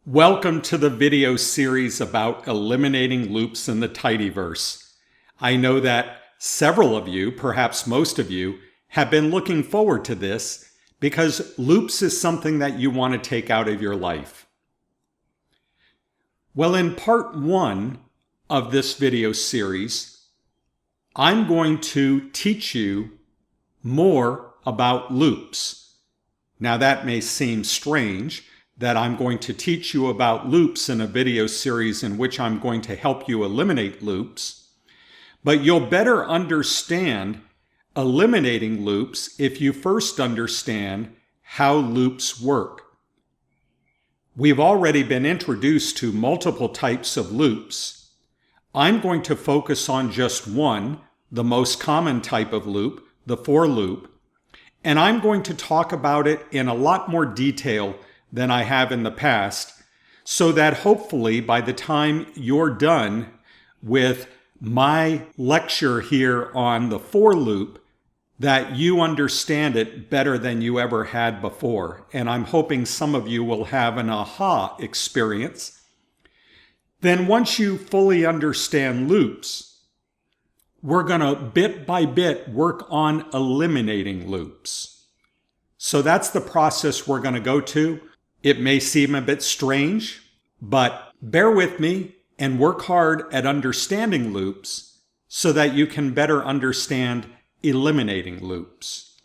Welcome to the video series about eliminating loops in the tidyverse. I know that several of you, perhaps most of you, have been looking forward to this because loops is something that you want to take out of your life. Well, in part one of this video series, I'm going to teach you more about loops. Now that may seem strange, that I'm going to teach you about loops in a video series in which I'm going to help you eliminate loops. But you'll better understand eliminating loops if you first understand how loops work. We've already been introduced to multiple types of loops. I'm going to focus on just one, the most common type of loop, the for loop, and I'm going to talk about it in a lot more detail than I have in the past, so that hopefully by the time you're done with my lecture here on the for loop, that you understand it better than you ever had before. And I'm hoping some of you will have an aha experience. Then once you fully understand loops, we're going to bit by bit work on eliminating loops. So that's the process we're going to go to. It may seem a bit strange, but bear with me and work hard at understanding loops so that you can better understand eliminating loops.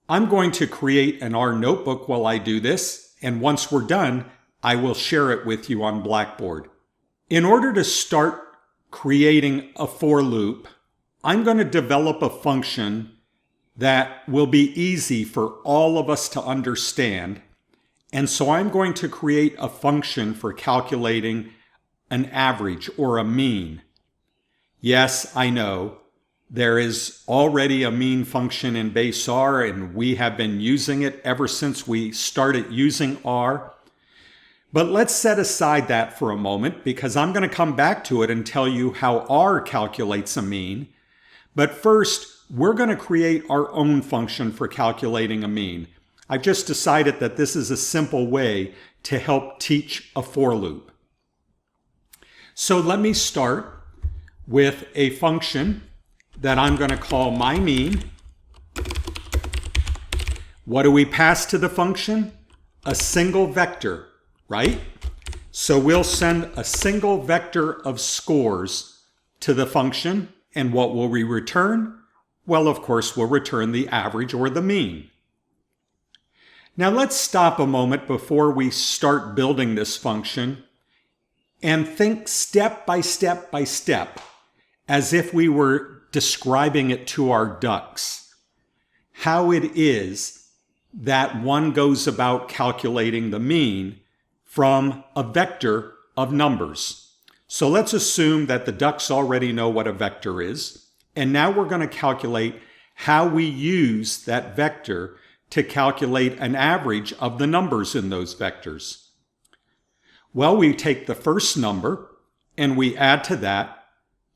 I'm going to create an R notebook while I do this, and once we're done, I will share it with you on Blackboard. In order to start creating a for loop, I'm going to develop a function that will be easy for all of us to understand. And so I'm going to create a function for calculating an average or a mean. Yes, I know there is already a mean function in base R, and we have been using it ever since we started using R. But let's set aside that for a moment because I'm going to come back to it and tell you how R calculates a mean. But first, we're going to create our own function for calculating a mean. I've just decided that this is a simple way to help teach a for loop. So let me start with a function that I'm going to call my mean. What do we pass to the function? A single vector, right? So we'll send a single vector of scores to the function, and what will we return? Well, of course, we'll return the average or the mean. Now let's stop a moment before we start building this function and think step by step by step as if we were describing it to our ducks. How it is that one goes about calculating the mean from a vector of numbers. So let's assume that the ducks already know what a vector is. And now we're going to calculate how we use that vector to calculate an average of the numbers in those vectors. Well, we take the first number and we add to that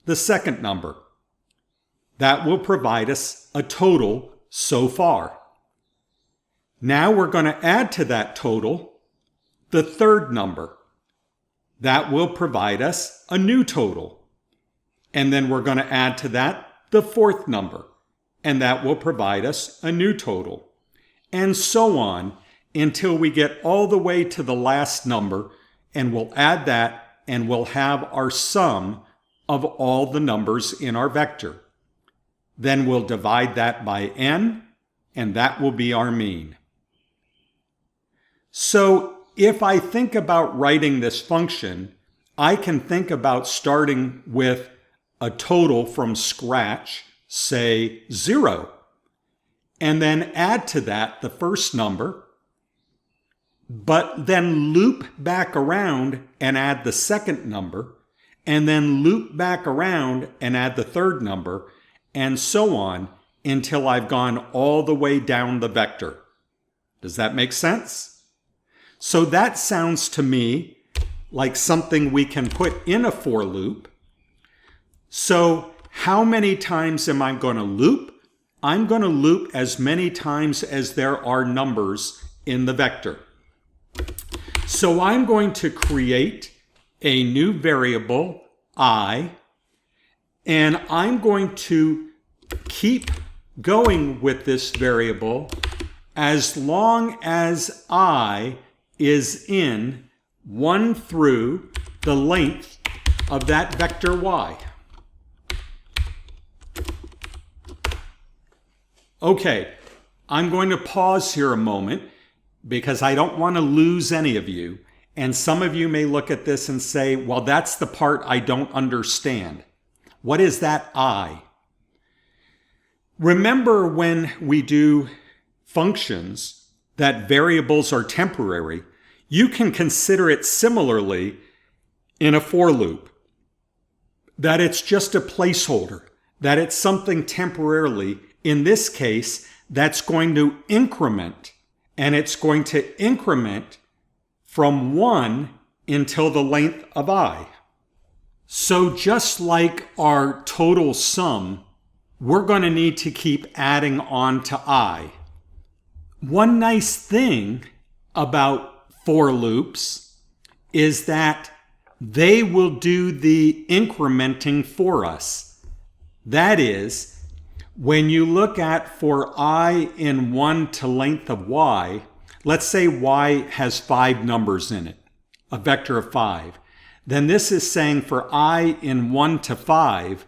the second number. That will provide us a total so far. Now we're going to add to that total the third number. That will provide us a new total. And then we're going to add to that the fourth number, and that will provide us a new total. And so on until we get all the way to the last number, and we'll add that, and we'll have our sum of all the numbers in our vector. Then we'll divide that by n, and that will be our mean. So if I think about writing this function, I can think about starting with a total from scratch, say 0, and then add to that the first number, but then loop back around and add the second number, and then loop back around and add the third number, and so on until I've gone all the way down the vector. Does that make sense? So that sounds to me like something we can put in a for loop. So how many times am I going to loop? I'm going to loop as many times as there are numbers in the vector. So I'm going to create a new variable, I, and I'm going to keep going with this variable as long as I is in 1 through the length of that vector y. Okay, I'm going to pause here a moment because I don't want to lose any of you. And some of you may look at this and say, well, that's the part I don't understand. What is that I? Remember when we do functions that variables are temporary, you can consider it similarly in a for loop. That it's just a placeholder, that it's something temporarily, in this case, that's going to increment, and it's going to increment from 1 until the length of I. So just like our total sum, we're going to need to keep adding on to I. One nice thing about for loops is that they will do the incrementing for us. That is, when you look at for I in 1 to length of y, let's say y has 5 numbers in it, a vector of 5. Then this is saying for I in 1 to 5,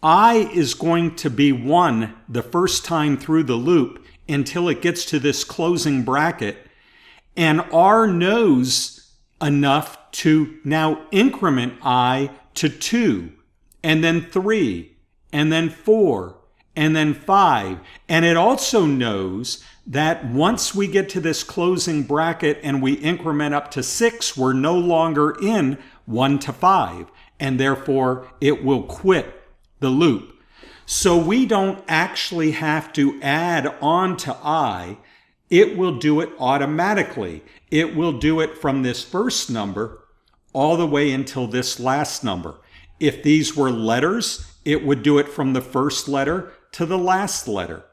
I is going to be 1 the first time through the loop until it gets to this closing bracket, and R knows enough to now increment I to 2, and then 3, and then 4, and then 5. And it also knows that once we get to this closing bracket and we increment up to 6, we're no longer in 1 to 5, and therefore it will quit the loop. So we don't actually have to add on to I. It will do it automatically. It will do it from this first number all the way until this last number. If these were letters, it would do it from the first letter to the last letter.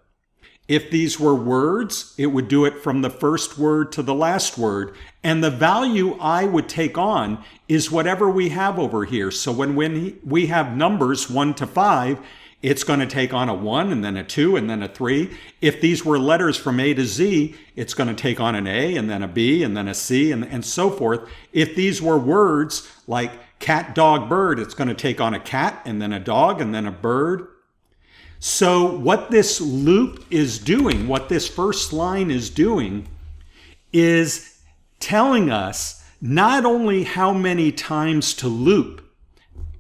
If these were words, it would do it from the first word to the last word. And the value I would take on is whatever we have over here. So when we have numbers 1 to 5, it's going to take on a 1 and then a 2 and then a 3. If these were letters from A to Z, it's going to take on an A and then a B and then a C and so forth. If these were words like cat, dog, bird, it's going to take on a cat and then a dog and then a bird. So what this loop is doing, what this first line is doing, is telling us not only how many times to loop.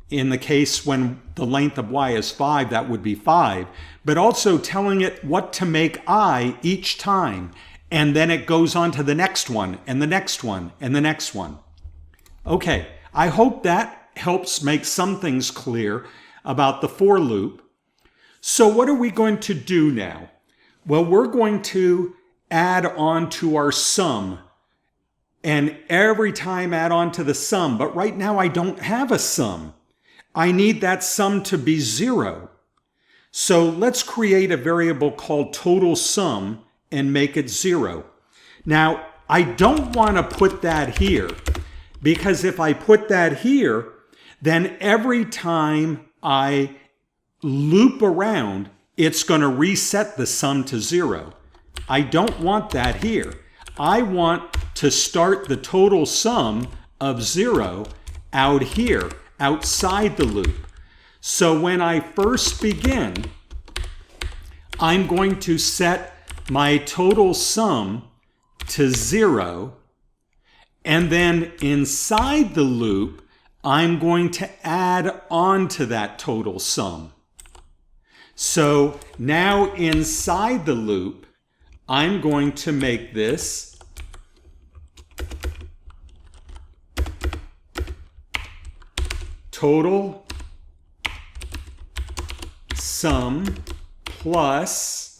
In the case when the length of y is 5, that would be 5, but also telling it what to make I each time. And then it goes on to the next one, and the next one, and the next one. Okay, I hope that helps make some things clear about the for loop. So what are we going to do now? Well, we're going to add on to our sum, and every time add on to the sum. But right now I don't have a sum. I need that sum to be 0. So let's create a variable called total sum and make it 0. Now, I don't want to put that here, because if I put that here, then every time I loop around, it's going to reset the sum to 0. I don't want that here. I want to start the total sum of 0 out here, outside the loop. So when I first begin, I'm going to set my total sum to 0, and then inside the loop, I'm going to add on to that total sum. So now inside the loop, I'm going to make this total sum plus,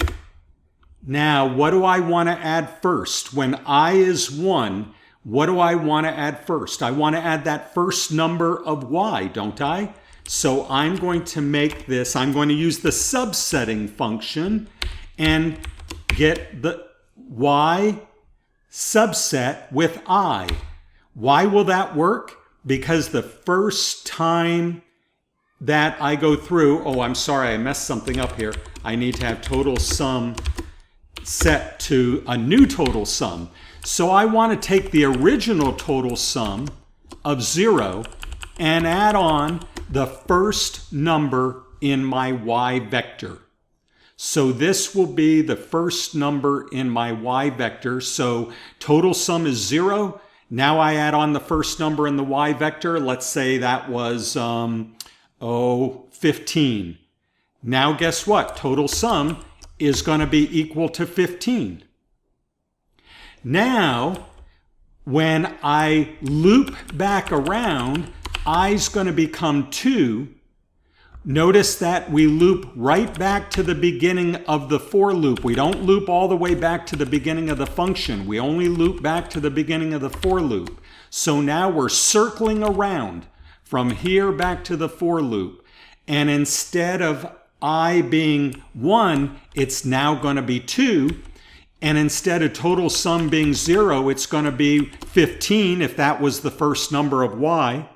now what do I want to add first? When I is 1, what do I want to add first? I want to add that first number of y, don't I? So I'm going to make this, I'm going to use the subsetting function and get the y subset with I. Why will that work? Because the first time that I go through, oh, I'm sorry, I messed something up here. I need to have total sum set to a new total sum. So I want to take the original total sum of 0 and add on the first number in my y vector. So this will be the first number in my y vector. So total sum is 0. Now I add on the first number in the y vector. Let's say that was 15. Now guess what? Total sum is going to be equal to 15. Now, when I loop back around, i's going to become 2. Notice that we loop right back to the beginning of the for loop. We don't loop all the way back to the beginning of the function. We only loop back to the beginning of the for loop. So now we're circling around from here back to the for loop. And instead of I being 1, it's now going to be 2. And instead of total sum being 0, it's going to be 15 if that was the first number of y.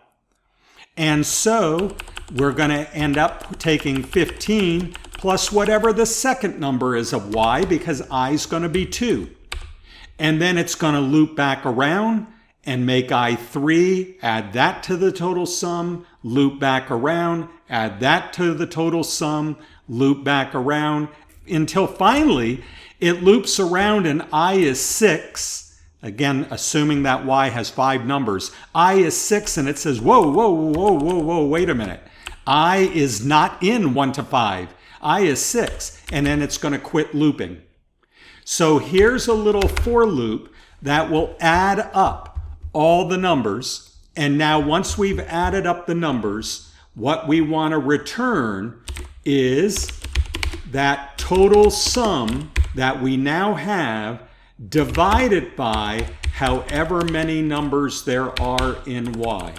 And so we're going to end up taking 15 plus whatever the second number is of y, because I is going to be 2. And then it's going to loop back around and make I 3, add that to the total sum, loop back around, add that to the total sum, loop back around, until finally it loops around and I is 6. Again, assuming that y has 5 numbers. I is 6 and it says, whoa, wait a minute. I is not in 1 to 5. I is 6. And then it's going to quit looping. So here's a little for loop that will add up all the numbers. And now once we've added up the numbers, what we want to return is that total sum that we now have divided by however many numbers there are in y.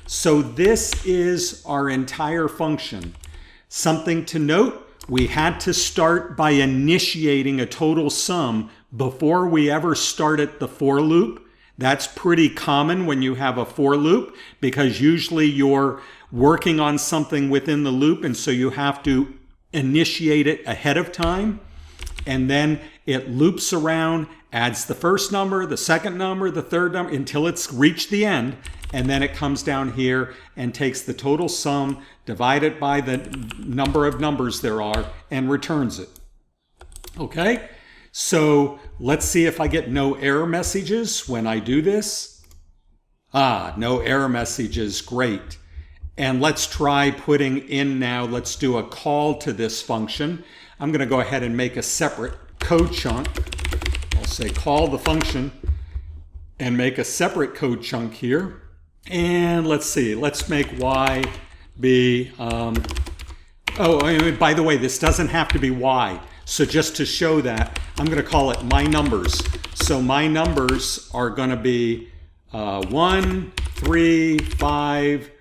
So this is our entire function. Something to note, we had to start by initiating a total sum before we ever started the for loop. That's pretty common when you have a for loop, because usually you're working on something within the loop, and so you have to initiate it ahead of time. And then it loops around, adds the first number, the second number, the third number, until it's reached the end. And then it comes down here and takes the total sum divided by the number of numbers there are and returns it. Okay, so let's see if I get no error messages when I do this. No error messages, great. And let's try putting in now, let's do a call to this function. I'm going to go ahead and make a separate code chunk. I'll say call the function and make a separate code chunk here. And let's see, let's make y be, by the way, this doesn't have to be y. So just to show that, I'm going to call it my numbers. So my numbers are going to be 1, 3, 5,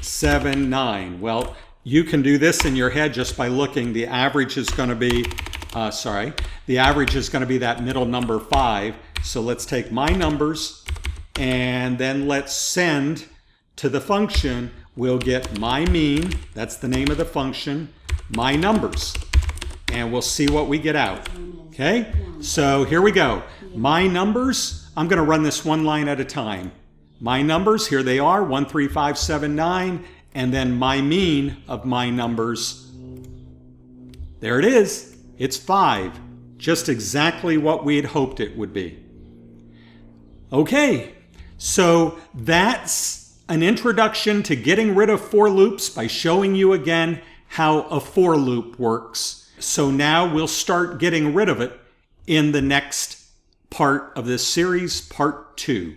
7, 9. Well, you can do this in your head just by looking. The average is going to be, the average is going to be that middle number 5. So let's take my numbers and then let's send to the function. We'll get my mean, that's the name of the function, my numbers. And we'll see what we get out. Okay, so here we go. My numbers, I'm going to run this one line at a time. My numbers, here they are, 1, 3, 5, 7, 9. And then my mean of my numbers, there it is. It's 5. Just exactly what we had hoped it would be. Okay, so that's an introduction to getting rid of for loops by showing you again how a for loop works. So now we'll start getting rid of it in the next part of this series, part 2.